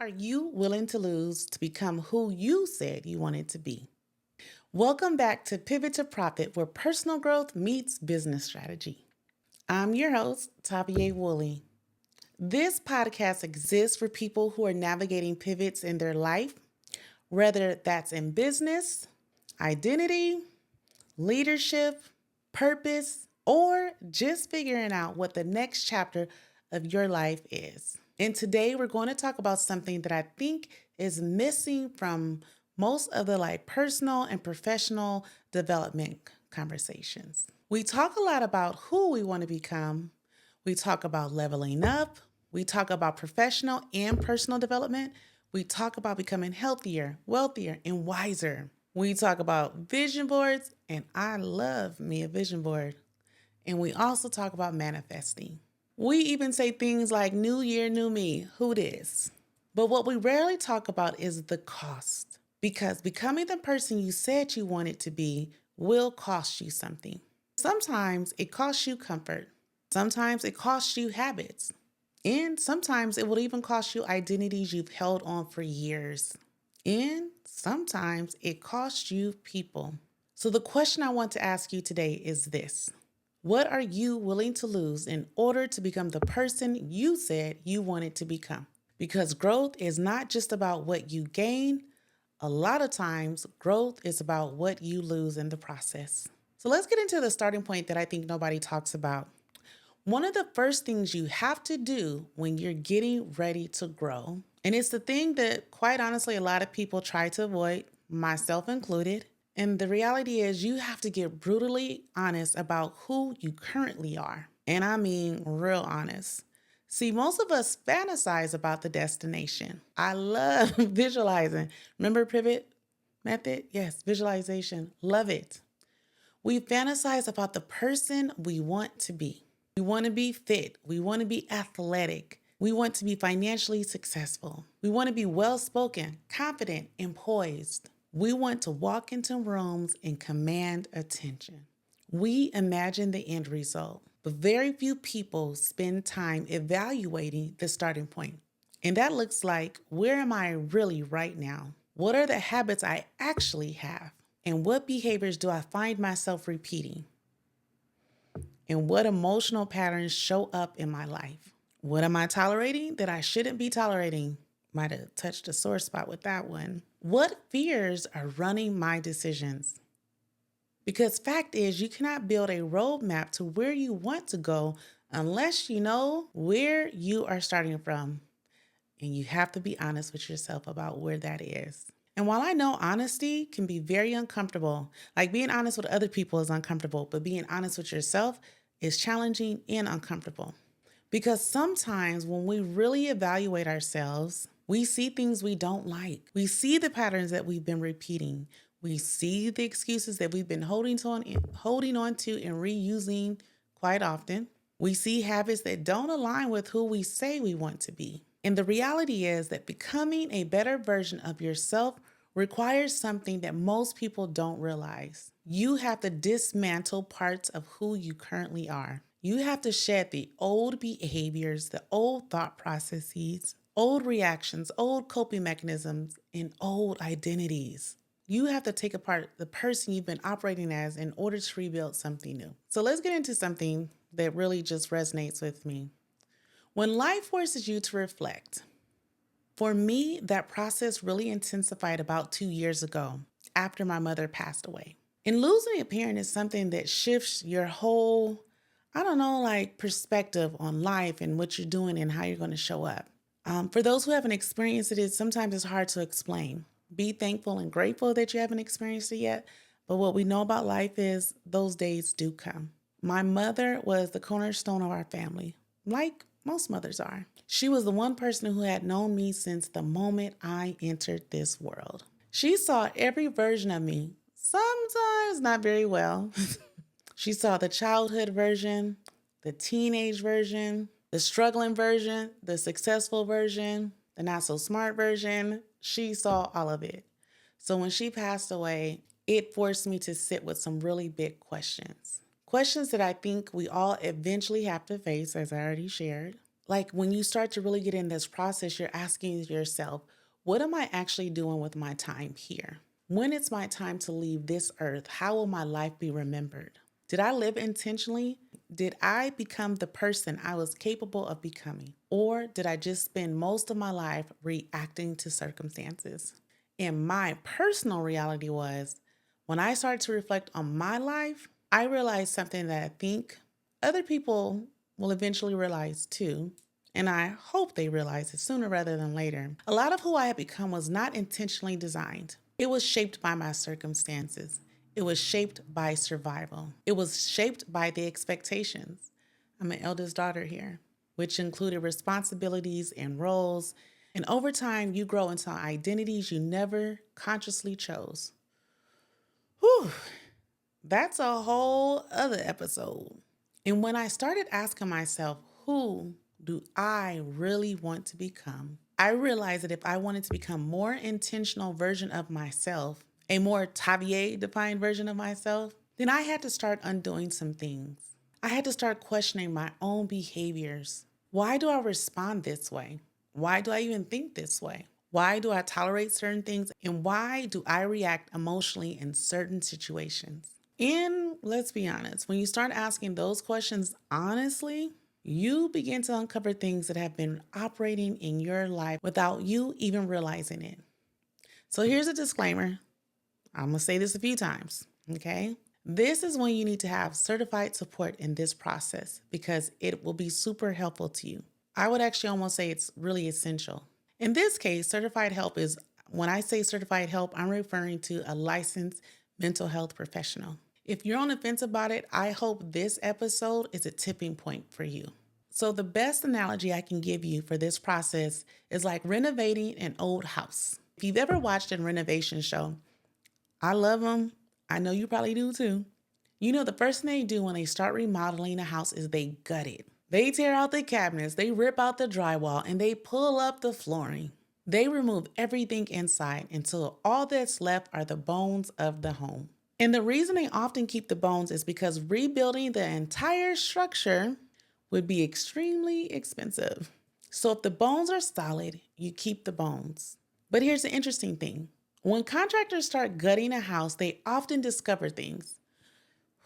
Are you willing to lose to become who you said you wanted to be? Welcome back to Pivot to Profit, where personal growth meets business strategy. I'm your host, TaVia Wooley. This podcast exists for people who are navigating pivots in their life, whether that's in business, identity, leadership, purpose, or just figuring out what the next chapter of your life is. And today we're going to talk about something that I think is missing from most of the personal and professional development conversations. We talk a lot about who we want to become. We talk about leveling up. We talk about professional and personal development. We talk about becoming healthier, wealthier, and wiser. We talk about vision boards, and I love me a vision board. And we also talk about manifesting. We even say things like new year, new me, who dis? But what we rarely talk about is the cost. Because becoming the person you said you wanted to be will cost you something. Sometimes it costs you comfort. Sometimes it costs you habits. And sometimes it will even cost you identities you've held on for years. And sometimes it costs you people. So the question I want to ask you today is this. What are you willing to lose in order to become the person you said you wanted to become? Because growth is not just about what you gain. A lot of times, growth is about what you lose in the process. So let's get into the starting point that I think nobody talks about. One of the first things you have to do when you're getting ready to grow, and it's the thing that quite honestly a lot of people try to avoid, myself included, and the reality is you have to get brutally honest about who you currently are. And I mean real honest. See, most of us fantasize about the destination. I love visualizing. Remember pivot method? Yes, visualization. Love it. We fantasize about the person we want to be. We want to be fit. We want to be athletic. We want to be financially successful. We want to be well-spoken, confident, and poised. We want to walk into rooms and command attention. We imagine the end result, but very few people spend time evaluating the starting point. And that looks like, where am I really right now? What are the habits I actually have? And what behaviors do I find myself repeating? And what emotional patterns show up in my life? What am I tolerating that I shouldn't be tolerating? Might have touched a sore spot with that one. What fears are running my decisions? Because fact is, you cannot build a roadmap to where you want to go unless you know where you are starting from. And you have to be honest with yourself about where that is. And while I know honesty can be very uncomfortable, like being honest with other people is uncomfortable, but being honest with yourself is challenging and uncomfortable. Because sometimes when we really evaluate ourselves, we see things we don't like. We see the patterns that we've been repeating. We see the excuses that we've been holding on to and reusing quite often. We see habits that don't align with who we say we want to be. And the reality is that becoming a better version of yourself requires something that most people don't realize. You have to dismantle parts of who you currently are. You have to shed the old behaviors, the old thought processes, old reactions, old coping mechanisms, and old identities. You have to take apart the person you've been operating as in order to rebuild something new. So let's get into something that really just resonates with me. When life forces you to reflect, for me, that process really intensified about 2 years ago after my mother passed away. And losing a parent is something that shifts your whole, perspective on life and what you're doing and how you're going to show up. For those who haven't experienced it, sometimes it's hard to explain. Be thankful and grateful that you haven't experienced it yet. But what we know about life is those days do come. My mother was the cornerstone of our family, like most mothers are. She was the one person who had known me since the moment I entered this world. She saw every version of me, sometimes not very well. She saw the childhood version, the teenage version, the struggling version, the successful version, the not so smart version. She saw all of it. So when she passed away, it forced me to sit with some really big questions. Questions that I think we all eventually have to face, as I already shared. Like when you start to really get in this process, you're asking yourself, what am I actually doing with my time here? When it's my time to leave this earth, how will my life be remembered? Did I live intentionally? Did I become the person I was capable of becoming? Or did I just spend most of my life reacting to circumstances? And my personal reality was when I started to reflect on my life, I realized something that I think other people will eventually realize too. And I hope they realize it sooner rather than later. A lot of who I had become was not intentionally designed. It was shaped by my circumstances. It was shaped by survival. It was shaped by the expectations. I'm an eldest daughter here, which included responsibilities and roles. And over time, you grow into identities you never consciously chose. Whew, that's a whole other episode. And when I started asking myself, who do I really want to become? I realized that if I wanted to become more intentional version of myself, a more TaVia defined version of myself, then I had to start undoing some things. I had to start questioning my own behaviors. Why do I respond this way? Why do I even think this way? Why do I tolerate certain things? And why do I react emotionally in certain situations? And let's be honest, when you start asking those questions honestly, you begin to uncover things that have been operating in your life without you even realizing it. So here's a disclaimer. I'm going to say this a few times, okay? This is when you need to have certified support in this process because it will be super helpful to you. I would actually almost say it's really essential. In this case, certified help is, when I say certified help, I'm referring to a licensed mental health professional. If you're on the fence about it, I hope this episode is a tipping point for you. So the best analogy I can give you for this process is like renovating an old house. If you've ever watched a renovation show, I love them. I know you probably do too. You know, the first thing they do when they start remodeling a house is they gut it. They tear out the cabinets, they rip out the drywall, and they pull up the flooring. They remove everything inside until all that's left are the bones of the home. And the reason they often keep the bones is because rebuilding the entire structure would be extremely expensive. So if the bones are solid, you keep the bones. But here's the interesting thing. When contractors start gutting a house, they often discover things.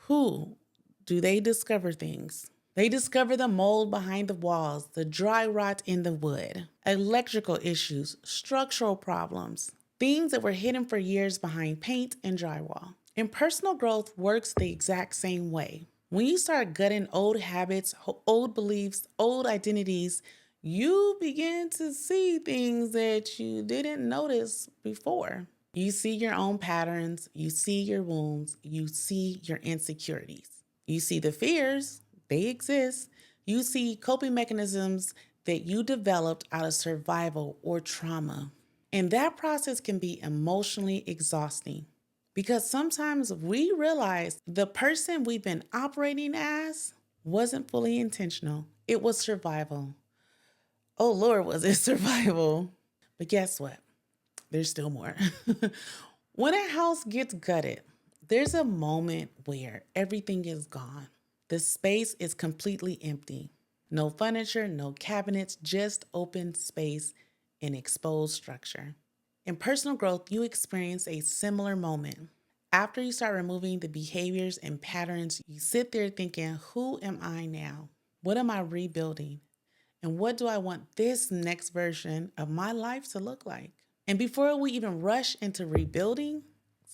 Who do they discover things? They discover the mold behind the walls, the dry rot in the wood, electrical issues, structural problems, things that were hidden for years behind paint and drywall. And personal growth works the exact same way. When you start gutting old habits, old beliefs, old identities, you begin to see things that you didn't notice before. You see your own patterns, you see your wounds, you see your insecurities. You see the fears, they exist. You see coping mechanisms that you developed out of survival or trauma. And that process can be emotionally exhausting because sometimes we realize the person we've been operating as wasn't fully intentional. It was survival. Oh Lord, was it survival? But guess what? There's still more. When a house gets gutted, there's a moment where everything is gone. The space is completely empty. No furniture, no cabinets, just open space and exposed structure. In personal growth, you experience a similar moment. After you start removing the behaviors and patterns, you sit there thinking, who am I now? What am I rebuilding? And what do I want this next version of my life to look like? And before we even rush into rebuilding,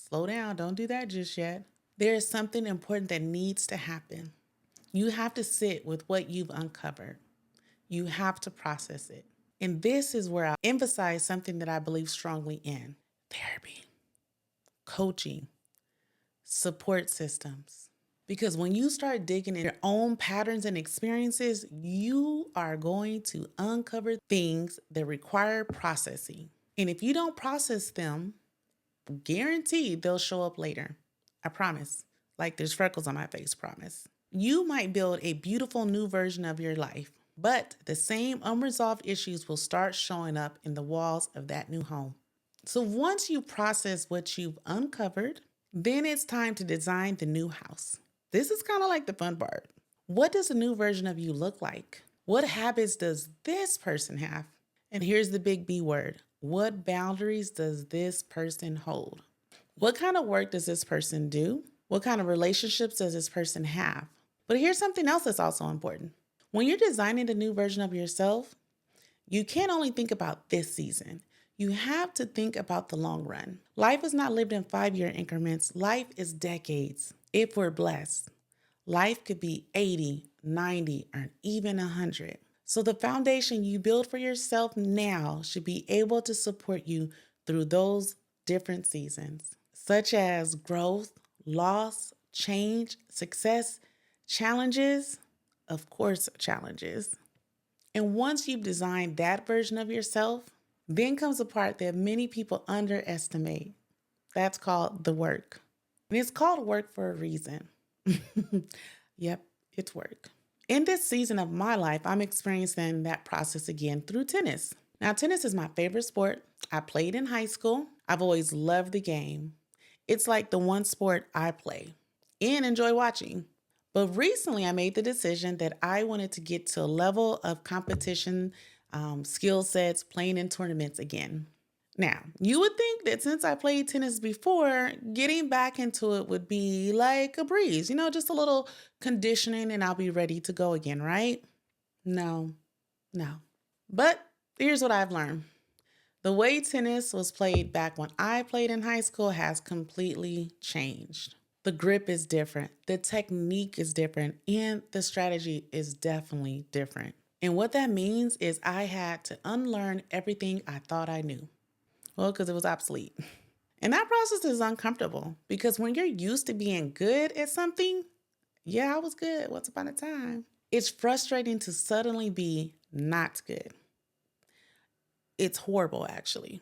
slow down, don't do that just yet. There is something important that needs to happen. You have to sit with what you've uncovered. You have to process it. And this is where I emphasize something that I believe strongly in: therapy, coaching, support systems. Because when you start digging in your own patterns and experiences, you are going to uncover things that require processing. And if you don't process them, guaranteed they'll show up later. I promise. Like there's freckles on my face, promise. You might build a beautiful new version of your life, but the same unresolved issues will start showing up in the walls of that new home. So once you process what you've uncovered, then it's time to design the new house. This is kind of like the fun part. What does a new version of you look like? What habits does this person have? And here's the big B word. What boundaries does this person hold? What kind of work does this person do? What kind of relationships does this person have? But here's something else that's also important. When you're designing a new version of yourself, you can't only think about this season. You have to think about the long run. Life is not lived in 5-year increments. Life is decades, if we're blessed. Life could be 80, 90, or even 100. So the foundation you build for yourself now should be able to support you through those different seasons, such as growth, loss, change, success, challenges, of course, challenges. And once you've designed that version of yourself, then comes the part that many people underestimate. That's called the work. And it's called work for a reason. Yep, it's work. In this season of my life, I'm experiencing that process again through tennis. Now, tennis is my favorite sport. I played in high school. I've always loved the game. It's like the one sport I play and enjoy watching. But recently, I made the decision that I wanted to get to a level of competition, skill sets, playing in tournaments again. Now, you would think that since I played tennis before, getting back into it would be like a breeze, just a little conditioning and I'll be ready to go again, right? No, no. But here's what I've learned. The way tennis was played back when I played in high school has completely changed. The grip is different, the technique is different, and the strategy is definitely different. And what that means is I had to unlearn everything I thought I knew. Well, because it was obsolete. And that process is uncomfortable because when you're used to being good at something, yeah, I was good once upon a time. It's frustrating to suddenly be not good. It's horrible, actually.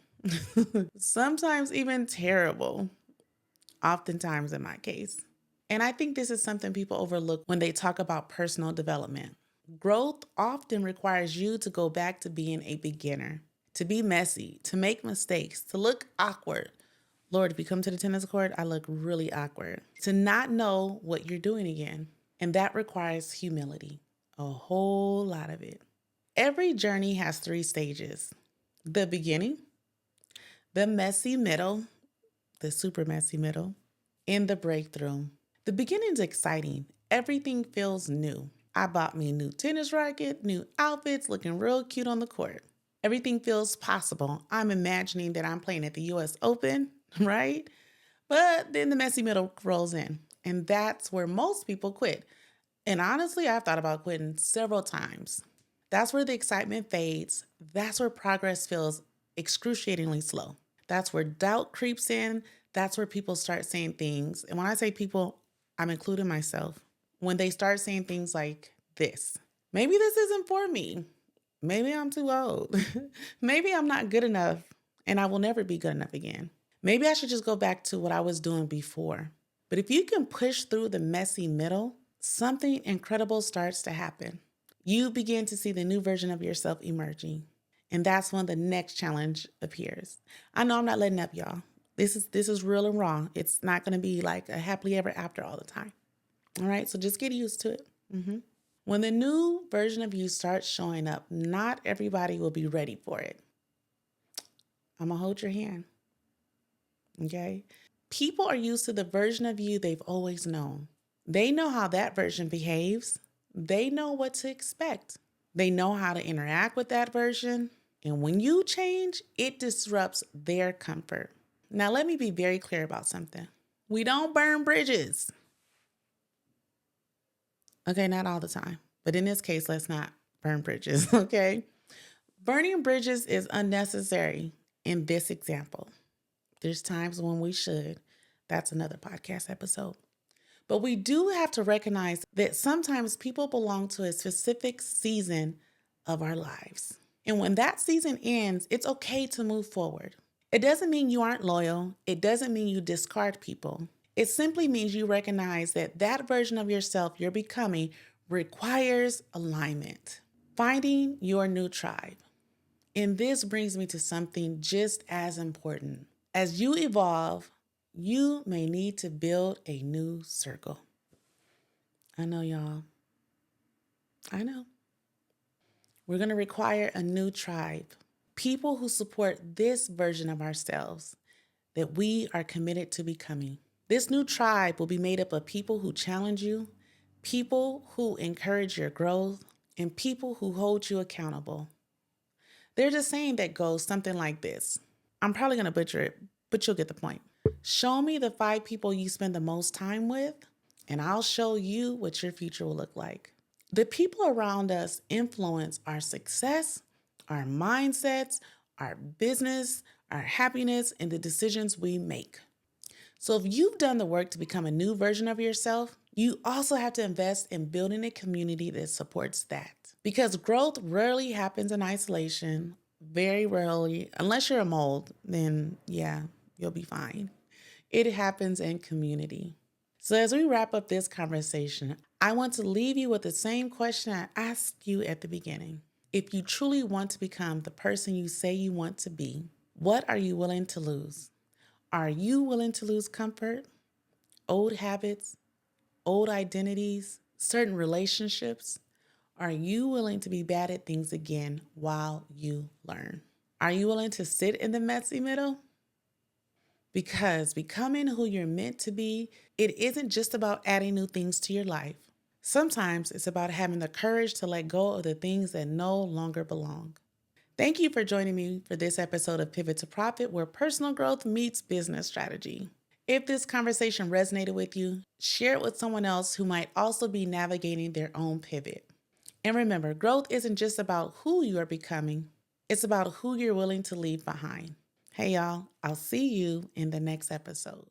Sometimes even terrible, oftentimes in my case. And I think this is something people overlook when they talk about personal development. Growth often requires you to go back to being a beginner, to be messy, to make mistakes, to look awkward. Lord, if you come to the tennis court, I look really awkward. To not know what you're doing again. And that requires humility, a whole lot of it. Every journey has 3 stages: the beginning, the messy middle, the super messy middle, and the breakthrough. The beginning's exciting. Everything feels new. I bought me a new tennis racket, new outfits, looking real cute on the court. Everything feels possible. I'm imagining that I'm playing at the US Open, right? But then the messy middle rolls in, and that's where most people quit. And honestly, I've thought about quitting several times. That's where the excitement fades. That's where progress feels excruciatingly slow. That's where doubt creeps in. That's where people start saying things. And when I say people, I'm including myself. When they start saying things like this: maybe this isn't for me. Maybe I'm too old. Maybe I'm not good enough and I will never be good enough again. Maybe I should just go back to what I was doing before. But if you can push through the messy middle, something incredible starts to happen. You begin to see the new version of yourself emerging. And that's when the next challenge appears. I know I'm not letting up, y'all. This is real and raw. It's not going to be like a happily ever after all the time. All right, so just get used to it. When the new version of you starts showing up, not everybody will be ready for it. I'm going to hold your hand. Okay? People are used to the version of you they've always known. They know how that version behaves. They know what to expect. They know how to interact with that version. And when you change, it disrupts their comfort. Now, let me be very clear about something. We don't burn bridges. Okay, not all the time. But in this case, let's not burn bridges, okay? Burning bridges is unnecessary in this example. There's times when we should. That's another podcast episode. But we do have to recognize that sometimes people belong to a specific season of our lives. And when that season ends, it's okay to move forward. It doesn't mean you aren't loyal. It doesn't mean you discard people. It simply means you recognize that that version of yourself you're becoming requires alignment. Finding your new tribe. And this brings me to something just as important. As you evolve, you may need to build a new circle. I know, y'all. I know. We're going to require a new tribe, people who support this version of ourselves that we are committed to becoming. This new tribe will be made up of people who challenge you, people who encourage your growth, and people who hold you accountable. There's a saying that goes something like this. I'm probably going to butcher it, but you'll get the point. Show me the 5 people you spend the most time with, and I'll show you what your future will look like. The people around us influence our success, our mindsets, our business, our happiness, and the decisions we make. So if you've done the work to become a new version of yourself, you also have to invest in building a community that supports that. Because growth rarely happens in isolation, very rarely, unless you're a mold, then yeah, you'll be fine. It happens in community. So as we wrap up this conversation, I want to leave you with the same question I asked you at the beginning. If you truly want to become the person you say you want to be, what are you willing to lose? Are you willing to lose comfort, old habits, old identities, certain relationships? Are you willing to be bad at things again while you learn? Are you willing to sit in the messy middle? Because becoming who you're meant to be, it isn't just about adding new things to your life. Sometimes it's about having the courage to let go of the things that no longer belong. Thank you for joining me for this episode of Pivot to Profit, where personal growth meets business strategy. If this conversation resonated with you, share it with someone else who might also be navigating their own pivot. And remember, growth isn't just about who you are becoming, it's about who you're willing to leave behind. Hey, y'all, I'll see you in the next episode.